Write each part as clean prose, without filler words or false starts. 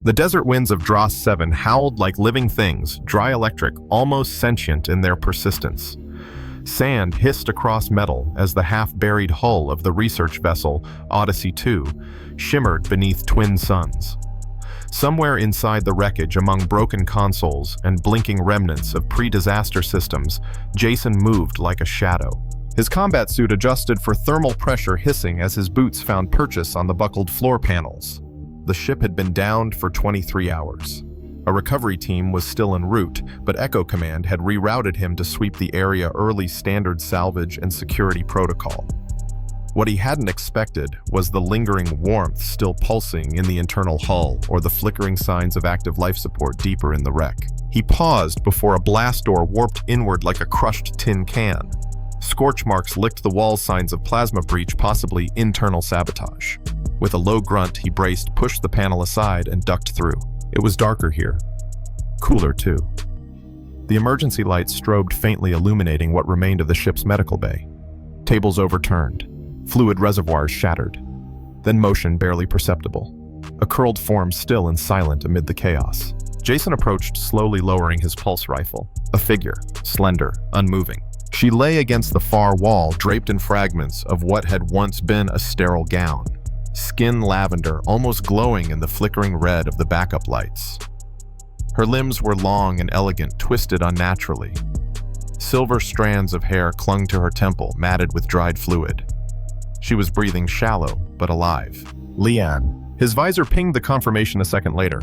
The desert winds of Dross 7 howled like living things, dry electric, almost sentient in their persistence. Sand hissed across metal as the half-buried hull of the research vessel, Odyssey 2, shimmered beneath twin suns. Somewhere inside the wreckage, among broken consoles and blinking remnants of pre-disaster systems, Jason moved like a shadow. His combat suit adjusted for thermal pressure hissing as his boots found purchase on the buckled floor panels. The ship had been downed for 23 hours. A recovery team was still en route, but Echo Command had rerouted him to sweep the area early standard salvage and security protocol. What he hadn't expected was the lingering warmth still pulsing in the internal hull or the flickering signs of active life support deeper in the wreck. He paused before a blast door warped inward like a crushed tin can. Scorch marks licked the wall, signs of plasma breach, possibly internal sabotage. With a low grunt, he braced, pushed the panel aside, and ducked through. It was darker here. Cooler, too. The emergency lights strobed faintly, illuminating what remained of the ship's medical bay. Tables overturned. Fluid reservoirs shattered. Then motion barely perceptible. A curled form still and silent amid the chaos. Jason approached, slowly lowering his pulse rifle. A figure, slender, unmoving. She lay against the far wall, draped in fragments of what had once been a sterile gown. Skin lavender, almost glowing in the flickering red of the backup lights. Her limbs were long and elegant, twisted unnaturally. Silver strands of hair clung to her temple, matted with dried fluid. She was breathing shallow, but alive. Leanne. His visor pinged the confirmation a second later.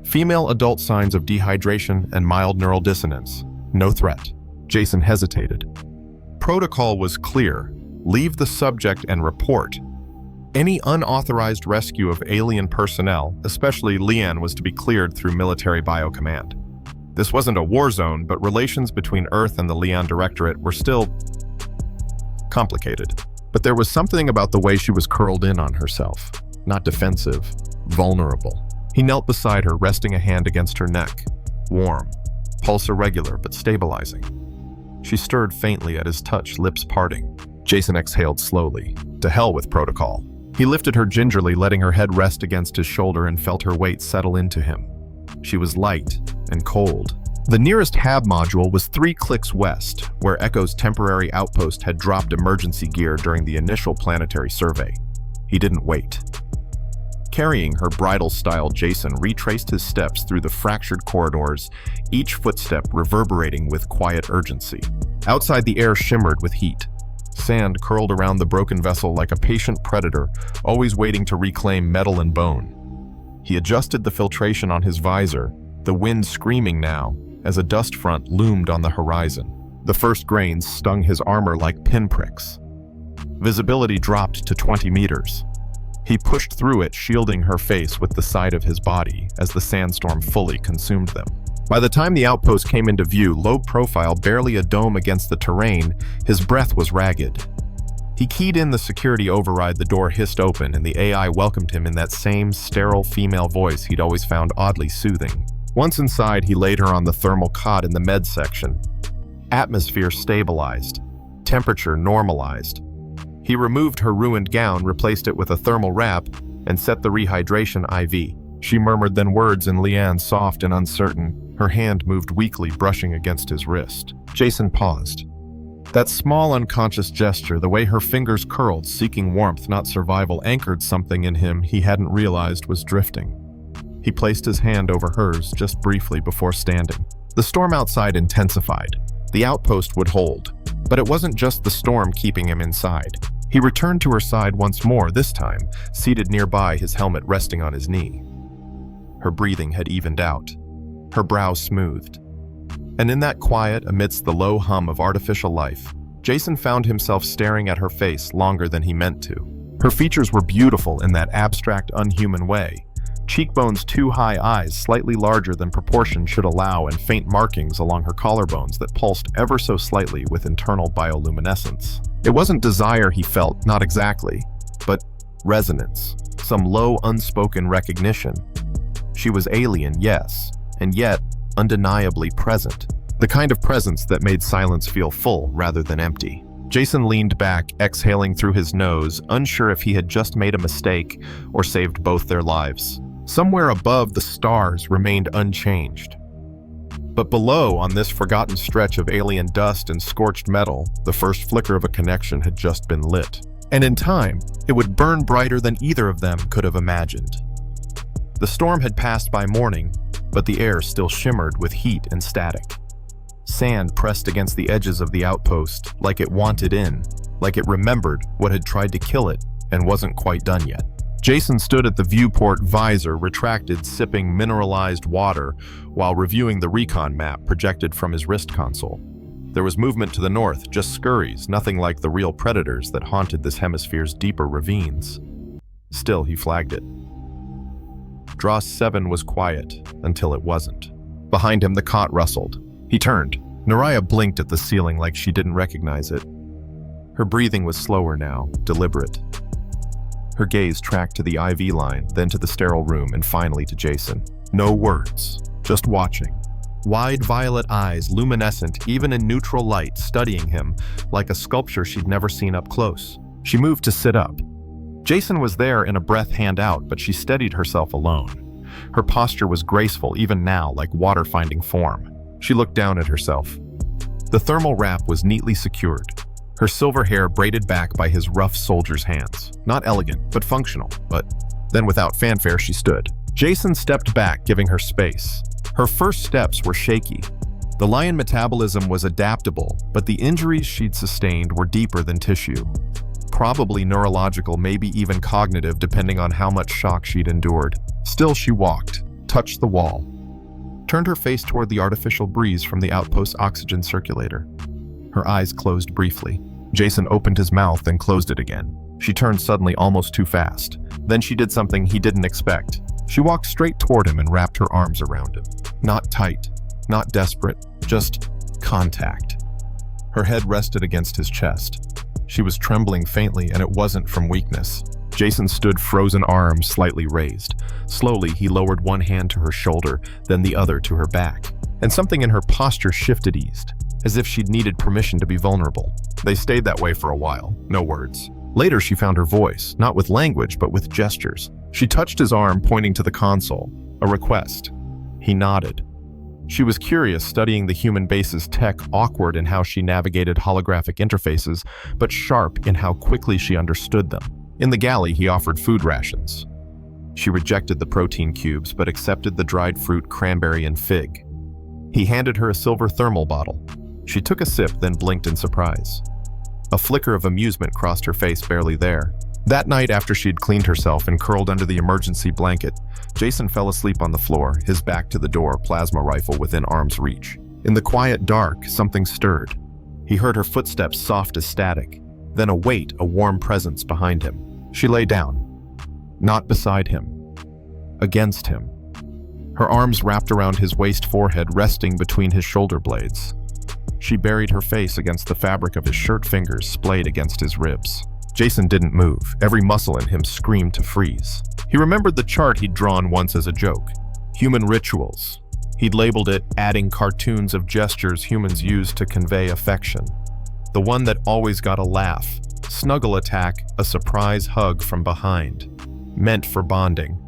Female adult signs of dehydration and mild neural dissonance. No threat. Jason hesitated. Protocol was clear. Leave the subject and report. Any unauthorized rescue of alien personnel, especially Leanne, was to be cleared through military biocommand. This wasn't a war zone, but relations between Earth and the Leon Directorate were still complicated. But there was something about the way she was curled in on herself. Not defensive, vulnerable. He knelt beside her, resting a hand against her neck. Warm, pulse irregular but stabilizing. She stirred faintly at his touch, lips parting. Jason exhaled slowly. To hell with protocol. He lifted her gingerly, letting her head rest against his shoulder, and felt her weight settle into him. She was light and cold. The nearest HAB module was 3 clicks west, where Echo's temporary outpost had dropped emergency gear during the initial planetary survey. He didn't wait. Carrying her bridal-style, Jason retraced his steps through the fractured corridors, each footstep reverberating with quiet urgency. Outside, the air shimmered with heat. Sand curled around the broken vessel like a patient predator, always waiting to reclaim metal and bone. He adjusted the filtration on his visor, the wind screaming now, as a dust front loomed on the horizon. The first grains stung his armor like pinpricks. Visibility dropped to 20 meters. He pushed through it, shielding her face with the side of his body as the sandstorm fully consumed them. By the time the outpost came into view, low profile, barely a dome against the terrain, his breath was ragged. He keyed in the security override, the door hissed open, and the AI welcomed him in that same sterile female voice he'd always found oddly soothing. Once inside, he laid her on the thermal cot in the med section. Atmosphere stabilized. Temperature normalized. He removed her ruined gown, replaced it with a thermal wrap, and set the rehydration IV. She murmured then words in Leanne, soft and uncertain. Her hand moved weakly, brushing against his wrist. Jason paused. That small unconscious gesture, the way her fingers curled, seeking warmth, not survival, anchored something in him he hadn't realized was drifting. He placed his hand over hers just briefly before standing. The storm outside intensified. The outpost would hold. But it wasn't just the storm keeping him inside. He returned to her side once more, this time, seated nearby, his helmet resting on his knee. Her breathing had evened out. Her brow smoothed. And in that quiet, amidst the low hum of artificial life, Jason found himself staring at her face longer than he meant to. Her features were beautiful in that abstract, unhuman way. Cheekbones too high, eyes slightly larger than proportion should allow, and faint markings along her collarbones that pulsed ever so slightly with internal bioluminescence. It wasn't desire he felt, not exactly, but resonance, some low, unspoken recognition. She was alien, yes, and yet undeniably present. The kind of presence that made silence feel full rather than empty. Jason leaned back, exhaling through his nose, unsure if he had just made a mistake or saved both their lives. Somewhere above, the stars remained unchanged. But below, on this forgotten stretch of alien dust and scorched metal, the first flicker of a connection had just been lit. And in time, it would burn brighter than either of them could have imagined. The storm had passed by morning, but the air still shimmered with heat and static. Sand pressed against the edges of the outpost, like it wanted in, like it remembered what had tried to kill it and wasn't quite done yet. Jason stood at the viewport visor, retracted, sipping mineralized water while reviewing the recon map projected from his wrist console. There was movement to the north, just scurries, nothing like the real predators that haunted this hemisphere's deeper ravines. Still, he flagged it. Dross 7 was quiet until it wasn't. Behind him, the cot rustled. He turned. Naraya blinked at the ceiling like she didn't recognize it. Her breathing was slower now, deliberate. Her gaze tracked to the IV line, then to the sterile room, and finally to Jason. No words, just watching. Wide violet eyes, luminescent even in neutral light, studying him like a sculpture she'd never seen up close. She moved to sit up. Jason was there in a breath hand out, but she steadied herself alone. Her posture was graceful even now, like water finding form. She looked down at herself. The thermal wrap was neatly secured. Her silver hair braided back by his rough soldier's hands. Not elegant, but functional. But then without fanfare, she stood. Jason stepped back, giving her space. Her first steps were shaky. The lion metabolism was adaptable, but the injuries she'd sustained were deeper than tissue. Probably neurological, maybe even cognitive, depending on how much shock she'd endured. Still, she walked, touched the wall, turned her face toward the artificial breeze from the outpost's oxygen circulator. Her eyes closed briefly. Jason opened his mouth and closed it again. She turned suddenly, almost too fast. Then she did something he didn't expect. She walked straight toward him and wrapped her arms around him. Not tight, not desperate, just contact. Her head rested against his chest. She was trembling faintly, and it wasn't from weakness. Jason stood, frozen arms slightly raised. Slowly, he lowered one hand to her shoulder, then the other to her back. And something in her posture shifted eased, as if she'd needed permission to be vulnerable. They stayed that way for a while, no words. Later, she found her voice, not with language, but with gestures. She touched his arm, pointing to the console, a request. He nodded. She was curious, studying the human base's tech, awkward in how she navigated holographic interfaces, but sharp in how quickly she understood them. In the galley, he offered food rations. She rejected the protein cubes, but accepted the dried fruit, cranberry, and fig. He handed her a silver thermal bottle. She took a sip, then blinked in surprise. A flicker of amusement crossed her face, barely there. That night, after she'd cleaned herself and curled under the emergency blanket, Jason fell asleep on the floor, his back to the door, plasma rifle within arm's reach. In the quiet dark, something stirred. He heard her footsteps, soft as static, then a weight, a warm presence behind him. She lay down, not beside him, against him. Her arms wrapped around his waist, forehead resting between his shoulder blades. She buried her face against the fabric of his shirt, fingers splayed against his ribs. Jason didn't move. Every muscle in him screamed to freeze. He remembered the chart he'd drawn once as a joke. Human rituals. He'd labeled it adding cartoons of gestures humans use to convey affection. The one that always got a laugh. Snuggle attack, a surprise hug from behind. Meant for bonding.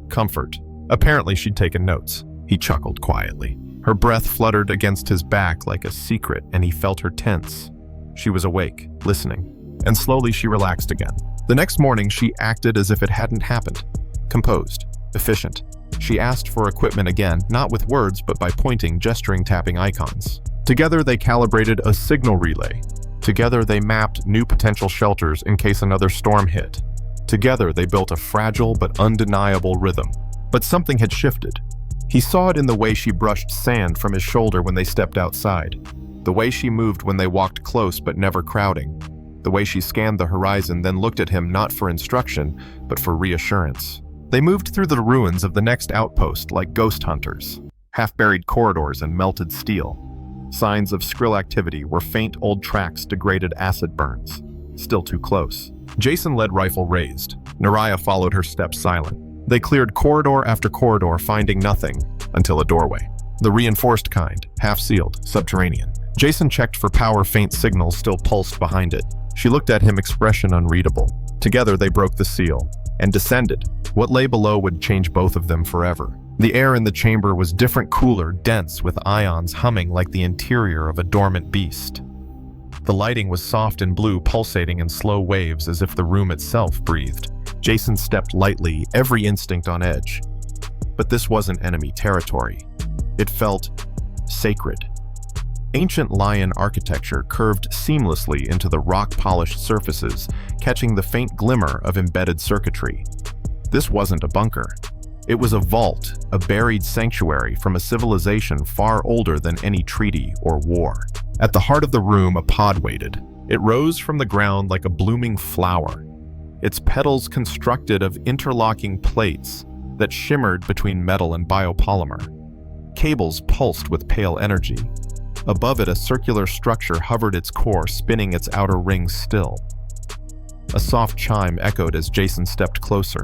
Comfort. Apparently she'd taken notes. He chuckled quietly. Her breath fluttered against his back like a secret, and he felt her tense. She was awake, listening. And slowly she relaxed again. The next morning, she acted as if it hadn't happened. Composed, efficient. She asked for equipment again, not with words, but by pointing, gesturing, tapping icons. Together, they calibrated a signal relay. Together, they mapped new potential shelters in case another storm hit. Together, they built a fragile but undeniable rhythm. But something had shifted. He saw it in the way she brushed sand from his shoulder when they stepped outside. The way she moved when they walked close but never crowding. The way she scanned the horizon, then looked at him not for instruction, but for reassurance. They moved through the ruins of the next outpost like ghost hunters. Half-buried corridors and melted steel. Signs of Skrill activity were faint old tracks, degraded acid burns. Still too close. Jason led, rifle raised. Naraya followed her steps silent. They cleared corridor after corridor, finding nothing, until a doorway. The reinforced kind, half-sealed, subterranean. Jason checked for power, faint signals still pulsed behind it. She looked at him, expression unreadable. Together they broke the seal. and descended. What lay below would change both of them forever. The air in the chamber was different, cooler, dense, with ions humming like the interior of a dormant beast. The lighting was soft and blue, pulsating in slow waves as if the room itself breathed. Jason stepped lightly, every instinct on edge. But this wasn't enemy territory. It felt sacred. Ancient lion architecture curved seamlessly into the rock-polished surfaces, catching the faint glimmer of embedded circuitry. This wasn't a bunker. It was a vault, a buried sanctuary from a civilization far older than any treaty or war. At the heart of the room, a pod waited. It rose from the ground like a blooming flower, its petals constructed of interlocking plates that shimmered between metal and biopolymer. Cables pulsed with pale energy. Above it, a circular structure hovered its core, spinning its outer rings still. A soft chime echoed as Jason stepped closer.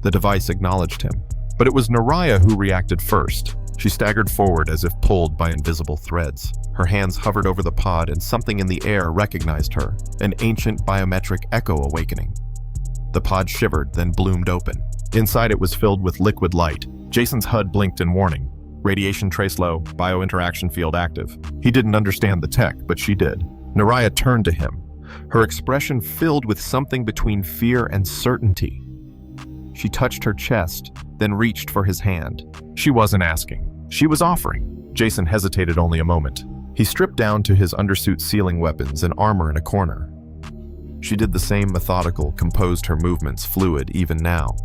The device acknowledged him. But it was Naraya who reacted first. She staggered forward as if pulled by invisible threads. Her hands hovered over the pod, and something in the air recognized her, an ancient biometric echo awakening. The pod shivered, then bloomed open. Inside it was filled with liquid light. Jason's HUD blinked in warning. Radiation trace low, biointeraction field active. He didn't understand the tech, but she did. Naraya turned to him, her expression filled with something between fear and certainty. She touched her chest, then reached for his hand. She wasn't asking. She was offering. Jason hesitated only a moment. He stripped down to his undersuit sealing weapons and armor in a corner. She did the same, methodical, composed, her movements fluid even now.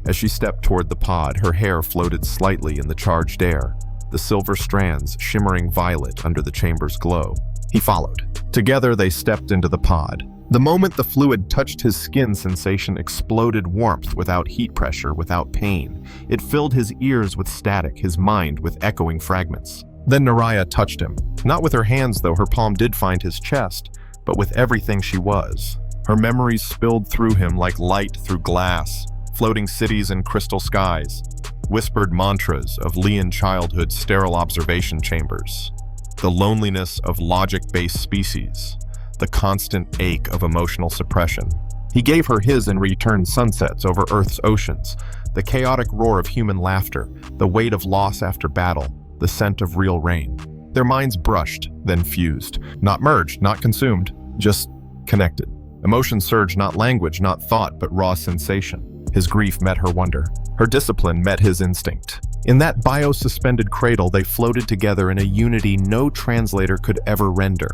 As she stepped toward the pod, her hair floated slightly in the charged air, the silver strands shimmering violet under the chamber's glow. He followed. Together they stepped into the pod. The moment the fluid touched his skin, sensation exploded warmth without heat pressure, without pain. It filled his ears with static, his mind with echoing fragments. Then Naraya touched him. Not with her hands, though. Her palm did find his chest, but with everything she was. Her memories spilled through him like light through glass, floating cities and crystal skies, whispered mantras of Leon childhood's sterile observation chambers, the loneliness of logic-based species, the constant ache of emotional suppression. He gave her his and returned sunsets over Earth's oceans, the chaotic roar of human laughter, the weight of loss after battle, the scent of real rain. Their minds brushed, then fused. Not merged, not consumed, just connected. Emotion surged, not language, not thought, but raw sensation. His grief met her wonder. Her discipline met his instinct. In that bio-suspended cradle, they floated together in a unity no translator could ever render.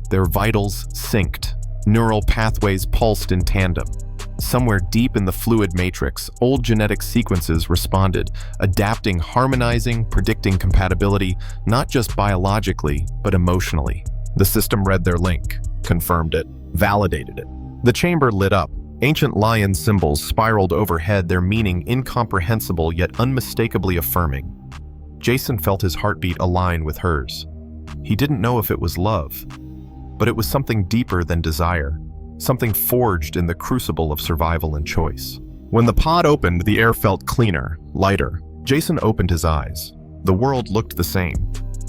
Their vitals synced. Neural pathways pulsed in tandem. Somewhere deep in the fluid matrix, old genetic sequences responded, adapting, harmonizing, predicting compatibility, not just biologically, but emotionally. The system read their link, confirmed it, validated it. The chamber lit up. Ancient lion symbols spiraled overhead, their meaning incomprehensible yet unmistakably affirming. Jason felt his heartbeat align with hers. He didn't know if it was love, but it was something deeper than desire, something forged in the crucible of survival and choice. When the pod opened, the air felt cleaner, lighter. Jason opened his eyes. The world looked the same,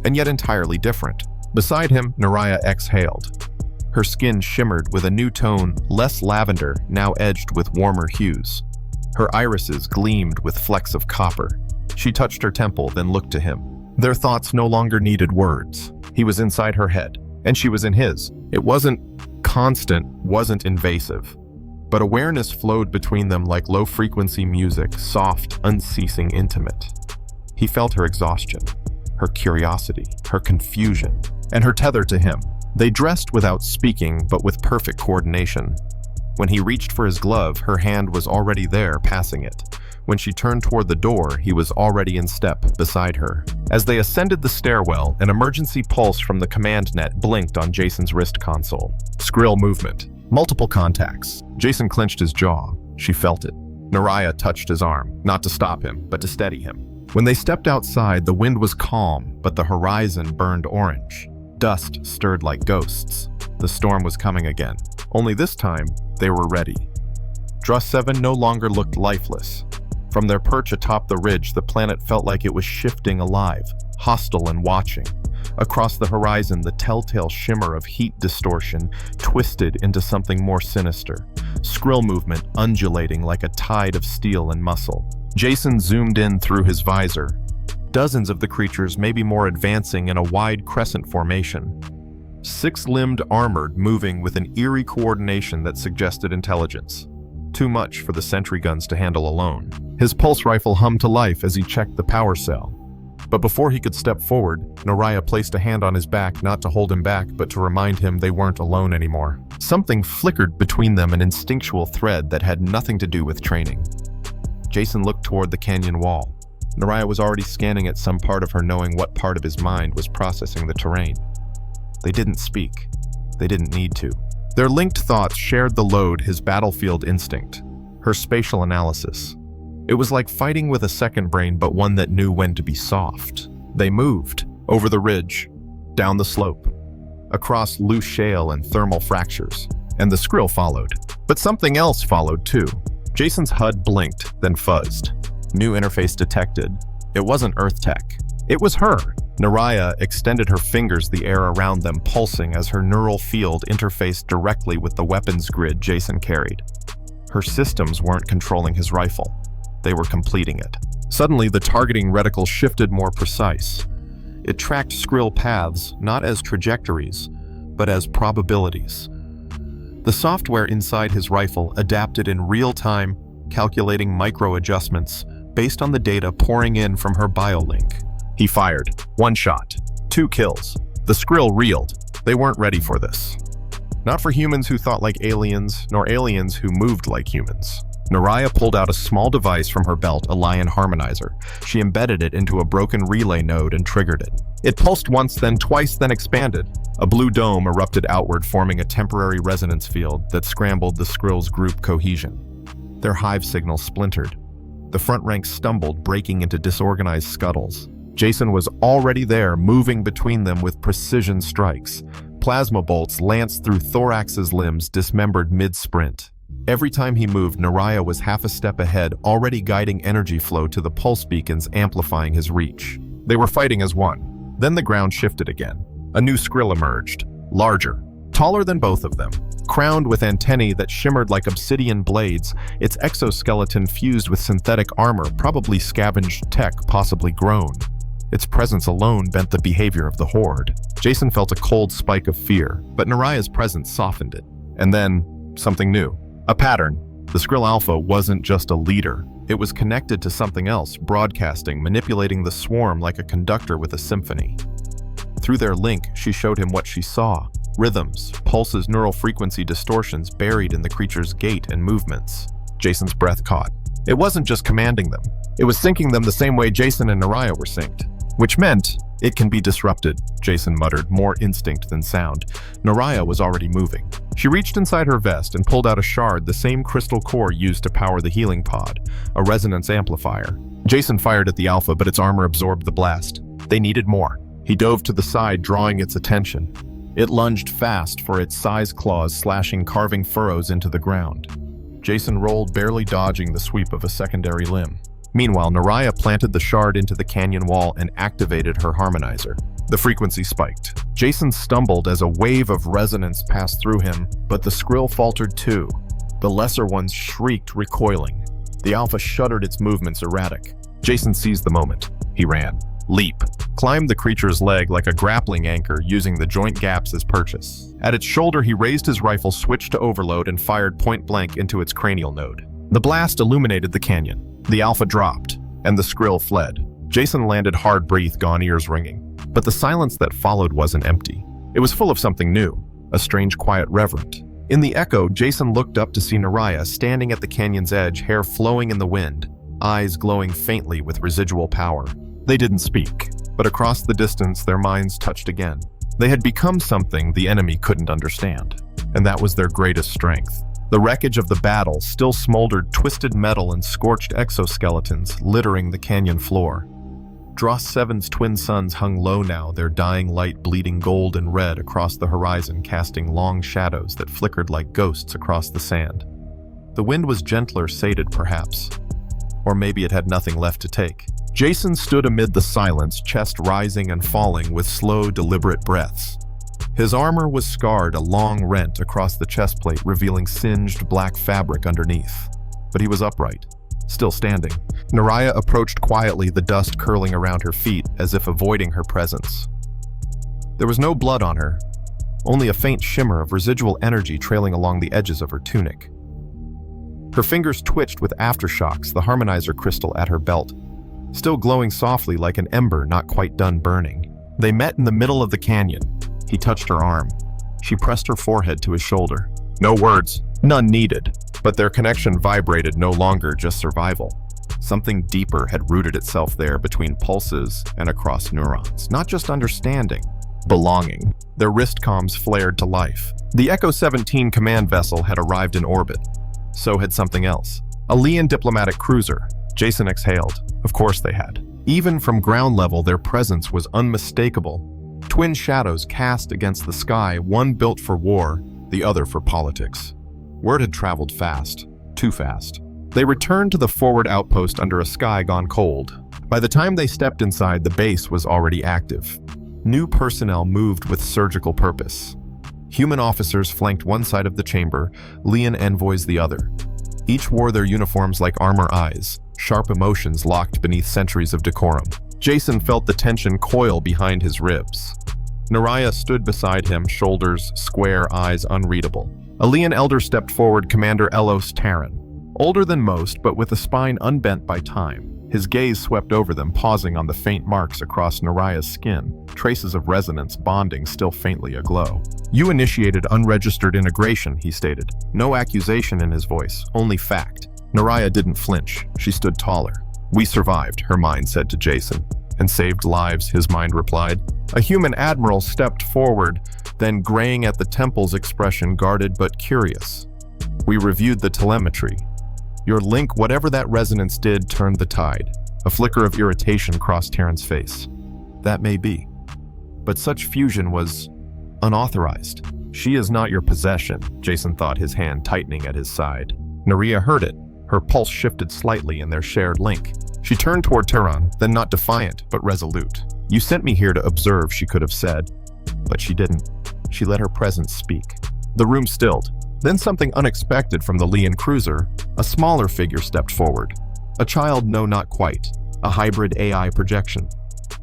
and yet entirely different. Beside him, Naraya exhaled. Her skin shimmered with a new tone, less lavender, now edged with warmer hues. Her irises gleamed with flecks of copper. She touched her temple, then looked to him. Their thoughts no longer needed words. He was inside her head, and she was in his. It wasn't constant, wasn't invasive, but awareness flowed between them like low-frequency music, soft, unceasing, intimate. He felt her exhaustion, her curiosity, her confusion, and her tether to him. They dressed without speaking, but with perfect coordination. When he reached for his glove, her hand was already there, passing it. When she turned toward the door, he was already in step beside her. As they ascended the stairwell, an emergency pulse from the command net blinked on Jason's wrist console. Skrill movement. Multiple contacts. Jason clenched his jaw. She felt it. Naraya touched his arm, not to stop him, but to steady him. When they stepped outside, the wind was calm, but the horizon burned orange. Dust stirred like ghosts. The storm was coming again. Only this time, they were ready. Druss 7 no longer looked lifeless. From their perch atop the ridge, the planet felt like it was shifting alive, hostile and watching. Across the horizon, the telltale shimmer of heat distortion twisted into something more sinister, skrill movement undulating like a tide of steel and muscle. Jason zoomed in through his visor. Dozens of the creatures, maybe more, advancing in a wide crescent formation. Six-limbed armored, moving with an eerie coordination that suggested intelligence. Too much for the sentry guns to handle alone. His pulse rifle hummed to life as he checked the power cell. But before he could step forward, Naraya placed a hand on his back, not to hold him back, but to remind him they weren't alone anymore. Something flickered between them, an instinctual thread that had nothing to do with training. Jason looked toward the canyon wall. Naraya was already scanning at some part of her, knowing what part of his mind was processing the terrain. They didn't speak. They didn't need to. Their linked thoughts shared the load, his battlefield instinct, her spatial analysis. It was like fighting with a second brain, but one that knew when to be soft. They moved, over the ridge, down the slope, across loose shale and thermal fractures, and the skrill followed. But something else followed too. Jason's HUD blinked, then fuzzed. New interface detected. It wasn't Earth tech. It was her. Naraya extended her fingers, the air around them pulsing as her neural field interfaced directly with the weapons grid Jason carried. Her systems weren't controlling his rifle. They were completing it. Suddenly, the targeting reticle shifted, more precise. It tracked skrill paths, not as trajectories, but as probabilities. The software inside his rifle adapted in real time, calculating micro-adjustments based on the data pouring in from her biolink. He fired. 1 shot. 2 kills. The skrill reeled. They weren't ready for this. Not for humans who thought like aliens, nor aliens who moved like humans. Naraya pulled out a small device from her belt, a lion harmonizer. She embedded it into a broken relay node and triggered it. It pulsed once, then twice, then expanded. A blue dome erupted outward, forming a temporary resonance field that scrambled the skrill's group cohesion. Their hive signal splintered. The front ranks stumbled, breaking into disorganized scuttles. Jason was already there, moving between them with precision strikes. Plasma bolts lanced through Thorax's limbs, dismembered mid-sprint. Every time he moved, Naraya was half a step ahead, already guiding energy flow to the pulse beacons, amplifying his reach. They were fighting as one. Then the ground shifted again. A new skrill emerged, larger, taller than both of them. Crowned with antennae that shimmered like obsidian blades, its exoskeleton fused with synthetic armor, probably scavenged tech, possibly grown. Its presence alone bent the behavior of the horde. Jason felt a cold spike of fear, but Naraya's presence softened it. And then, something new. A pattern. The Skrill Alpha wasn't just a leader. It was connected to something else, broadcasting, manipulating the swarm like a conductor with a symphony. Through their link, she showed him what she saw. Rhythms, pulses, neural frequency distortions buried in the creature's gait and movements. Jason's breath caught. It wasn't just commanding them. It was syncing them the same way Jason and Naraya were synced. Which meant, it can be disrupted, Jason muttered, more instinct than sound. Naraya was already moving. She reached inside her vest and pulled out a shard, the same crystal core used to power the healing pod, a resonance amplifier. Jason fired at the Alpha, but its armor absorbed the blast. They needed more. He dove to the side, drawing its attention. It lunged fast for its size claws, slashing, carving furrows into the ground. Jason rolled, barely dodging the sweep of a secondary limb. Meanwhile, Naraya planted the shard into the canyon wall and activated her harmonizer. The frequency spiked. Jason stumbled as a wave of resonance passed through him, but the skrill faltered too. The lesser ones shrieked, recoiling. The Alpha shuddered, its movements erratic. Jason seized the moment. He ran. Leap. Climbed the creature's leg like a grappling anchor, using the joint gaps as purchase. At its shoulder, he raised his rifle, switched to overload, and fired point blank into its cranial node. The blast illuminated the canyon. The Alpha dropped, and the skrill fled. Jason landed hard-breathed, gone ears ringing. But the silence that followed wasn't empty. It was full of something new, a strange, quiet reverent. In the echo, Jason looked up to see Naraya standing at the canyon's edge, hair flowing in the wind, eyes glowing faintly with residual power. They didn't speak, but across the distance, their minds touched again. They had become something the enemy couldn't understand, and that was their greatest strength. The wreckage of the battle still smoldered, twisted metal and scorched exoskeletons littering the canyon floor. Dross 7's twin suns hung low now, their dying light bleeding gold and red across the horizon, casting long shadows that flickered like ghosts across the sand. The wind was gentler, sated perhaps. Or maybe it had nothing left to take. Jason stood amid the silence, chest rising and falling with slow, deliberate breaths. His armor was scarred, a long rent across the chest plate revealing singed black fabric underneath. But he was upright, still standing. Naraya approached quietly, the dust curling around her feet as if avoiding her presence. There was no blood on her, only a faint shimmer of residual energy trailing along the edges of her tunic. Her fingers twitched with aftershocks, the harmonizer crystal at her belt, still glowing softly like an ember not quite done burning. They met in the middle of the canyon. He touched her arm. She pressed her forehead to his shoulder. No words, none needed, but their connection vibrated, no longer just survival. Something deeper had rooted itself there between pulses and across neurons. Not just understanding, belonging. Their wrist comms flared to life. The Echo 17 command vessel had arrived in orbit. So had something else. A Lean diplomatic cruiser. Jason exhaled. Of course they had. Even from ground level, their presence was unmistakable. Twin shadows cast against the sky, one built for war, the other for politics. Word had traveled fast. Too fast. They returned to the forward outpost under a sky gone cold. By the time they stepped inside, the base was already active. New personnel moved with surgical purpose. Human officers flanked one side of the chamber, Lean envoys the other. Each wore their uniforms like armor eyes, sharp emotions locked beneath centuries of decorum. Jason felt the tension coil behind his ribs. Naraya stood beside him, shoulders square, eyes unreadable. A Lean elder stepped forward, Commander Elos Terran. Older than most, but with a spine unbent by time. His gaze swept over them, pausing on the faint marks across Naraya's skin, traces of resonance bonding still faintly aglow. You initiated unregistered integration, he stated. No accusation in his voice, only fact. Naraya didn't flinch. She stood taller. We survived, her mind said to Jason. And saved lives, his mind replied. A human admiral stepped forward, then graying at the temple's expression, guarded but curious. We reviewed the telemetry. Your link, whatever that resonance did, turned the tide. A flicker of irritation crossed Terran's face. That may be. But such fusion was unauthorized. She is not your possession, Jason thought, his hand tightening at his side. Naraya heard it. Her pulse shifted slightly in their shared link. She turned toward Terran, then not defiant, but resolute. You sent me here to observe, she could have said. But she didn't. She let her presence speak. The room stilled. Then something unexpected from the Lean cruiser. A smaller figure stepped forward. A child, no, not quite. A hybrid AI projection.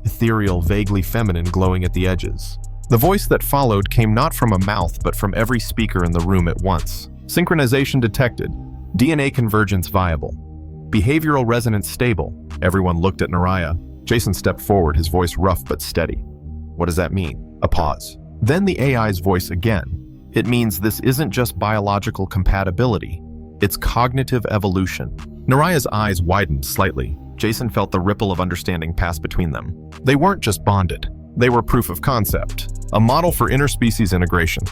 Ethereal, vaguely feminine, glowing at the edges. The voice that followed came not from a mouth, but from every speaker in the room at once. Synchronization detected. DNA convergence viable. Behavioral resonance stable. Everyone looked at Naraya. Jason stepped forward, his voice rough but steady. What does that mean? A pause. Then the AI's voice again. It means this isn't just biological compatibility. It's cognitive evolution. Naraya's eyes widened slightly. Jason felt the ripple of understanding pass between them. They weren't just bonded. They were proof of concept. A model for interspecies integration.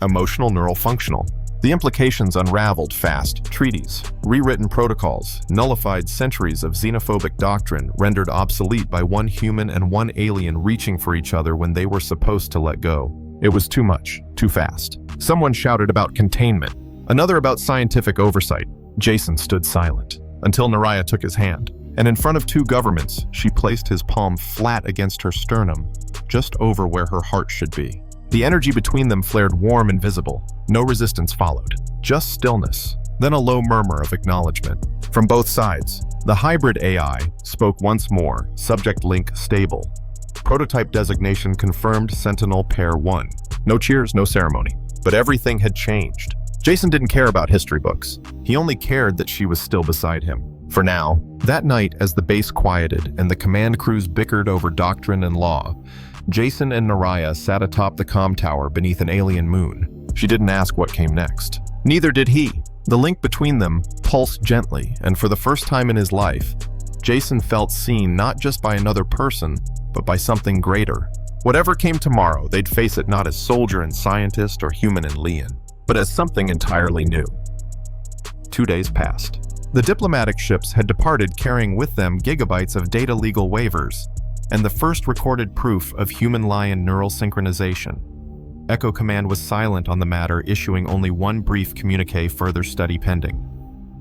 Emotional neural functional. The implications unraveled fast. Treaties, rewritten protocols, nullified centuries of xenophobic doctrine, rendered obsolete by one human and one alien reaching for each other when they were supposed to let go. It was too much, too fast. Someone shouted about containment, another about scientific oversight. Jason stood silent, until Naraya took his hand, and in front of two governments, she placed his palm flat against her sternum, just over where her heart should be. The energy between them flared warm and visible. No resistance followed, just stillness, then a low murmur of acknowledgement. From both sides, the hybrid AI spoke once more, subject link stable. Prototype designation confirmed, Sentinel Pair 1. No cheers, no ceremony. But everything had changed. Jason didn't care about history books. He only cared that she was still beside him. For now. That night, as the base quieted and the command crews bickered over doctrine and law, Jason and Naraya sat atop the comm tower beneath an alien moon. She didn't ask what came next. Neither did he. The link between them pulsed gently, and for the first time in his life, Jason felt seen not just by another person, but by something greater. Whatever came tomorrow, they'd face it not as soldier and scientist or human and Lean, but as something entirely new. 2 days passed. The diplomatic ships had departed, carrying with them gigabytes of data legal waivers, and the first recorded proof of human-lion neural synchronization. Echo Command was silent on the matter, issuing only one brief communique, further study pending.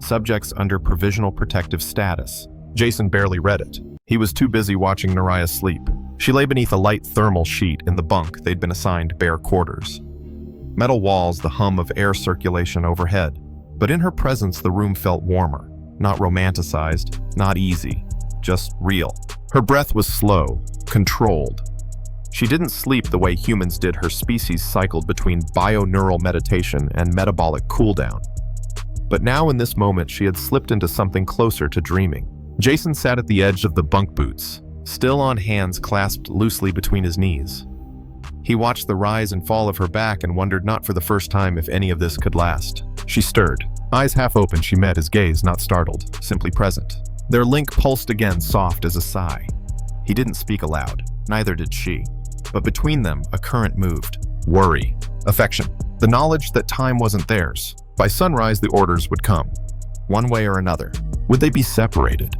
Subjects under provisional protective status. Jason barely read it. He was too busy watching Naraya sleep. She lay beneath a light thermal sheet in the bunk they'd been assigned bare quarters. Metal walls, the hum of air circulation overhead. But in her presence, the room felt warmer. Not romanticized, not easy, just real. Her breath was slow, controlled. She didn't sleep the way humans did. Her species cycled between bioneural meditation and metabolic cooldown. But now in this moment, she had slipped into something closer to dreaming. Jason sat at the edge of the bunk boots, still on hands clasped loosely between his knees. He watched the rise and fall of her back and wondered not for the first time if any of this could last. She stirred. Eyes half open, she met his gaze, not startled, simply present. Their link pulsed again, soft as a sigh. He didn't speak aloud, neither did she. But between them, a current moved. Worry. Affection. The knowledge that time wasn't theirs. By sunrise, the orders would come. One way or another. Would they be separated?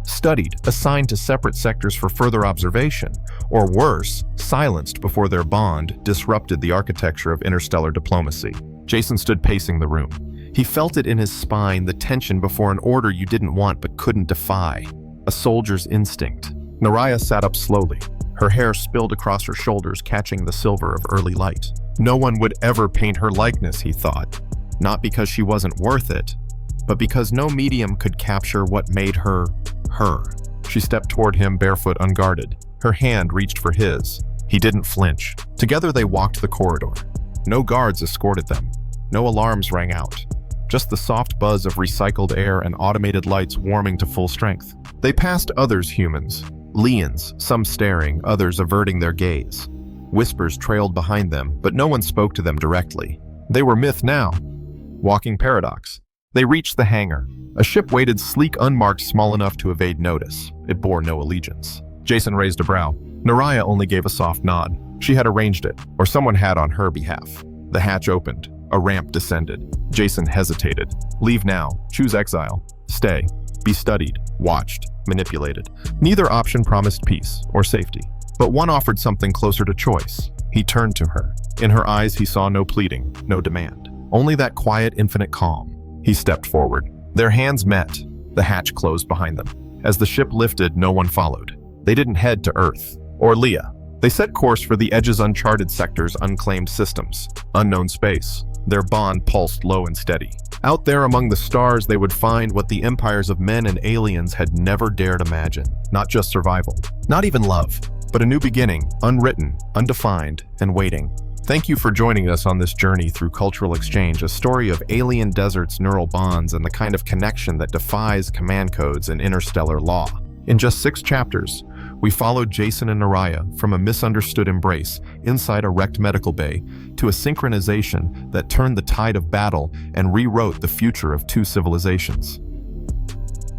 Studied, assigned to separate sectors for further observation, or worse, silenced before their bond disrupted the architecture of interstellar diplomacy. Jason stood pacing the room. He felt it in his spine, the tension before an order you didn't want but couldn't defy. A soldier's instinct. Naraya sat up slowly. Her hair spilled across her shoulders, catching the silver of early light. No one would ever paint her likeness, he thought. Not because she wasn't worth it, but because no medium could capture what made her, her. She stepped toward him, barefoot, unguarded. Her hand reached for his. He didn't flinch. Together they walked the corridor. No guards escorted them. No alarms rang out. Just the soft buzz of recycled air and automated lights warming to full strength. They passed others, humans. Leons, some staring, others averting their gaze. Whispers trailed behind them, but no one spoke to them directly. They were myth now. Walking paradox. They reached the hangar. A ship waited, sleek, unmarked, small enough to evade notice. It bore no allegiance. Jason raised a brow. Naraya only gave a soft nod. She had arranged it, or someone had on her behalf. The hatch opened. A ramp descended. Jason hesitated. Leave now. Choose exile. Stay. Be studied, watched, manipulated. Neither option promised peace or safety, but one offered something closer to choice. He turned to her. In her eyes, he saw no pleading, no demand. Only that quiet, infinite calm. He stepped forward. Their hands met. The hatch closed behind them. As the ship lifted, no one followed. They didn't head to Earth or Leah. They set course for the edge's uncharted sectors, unclaimed systems, unknown space. Their bond pulsed low and steady. Out there among the stars, they would find what the empires of men and aliens had never dared imagine. Not just survival, not even love, but a new beginning, unwritten, undefined, and waiting. Thank you for joining us on this journey through cultural exchange, a story of alien deserts, neural bonds, and the kind of connection that defies command codes and interstellar law. In just 6 chapters, we followed Jason and Naraya from a misunderstood embrace inside a wrecked medical bay to a synchronization that turned the tide of battle and rewrote the future of 2 civilizations.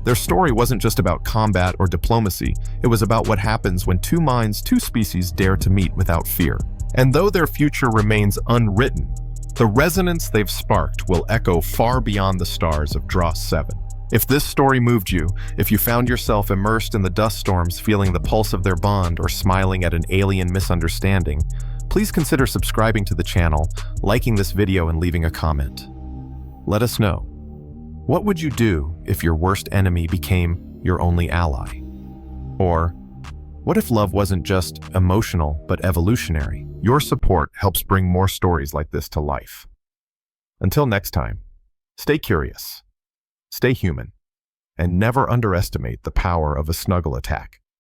Their story wasn't just about combat or diplomacy, it was about what happens when 2 minds, 2 species dare to meet without fear. And though their future remains unwritten, the resonance they've sparked will echo far beyond the stars of Dross 7. If this story moved you, if you found yourself immersed in the dust storms feeling the pulse of their bond or smiling at an alien misunderstanding, please consider subscribing to the channel, liking this video, and leaving a comment. Let us know. What would you do if your worst enemy became your only ally? Or, what if love wasn't just emotional but evolutionary? Your support helps bring more stories like this to life. Until next time, stay curious. Stay human, and never underestimate the power of a snuggle attack.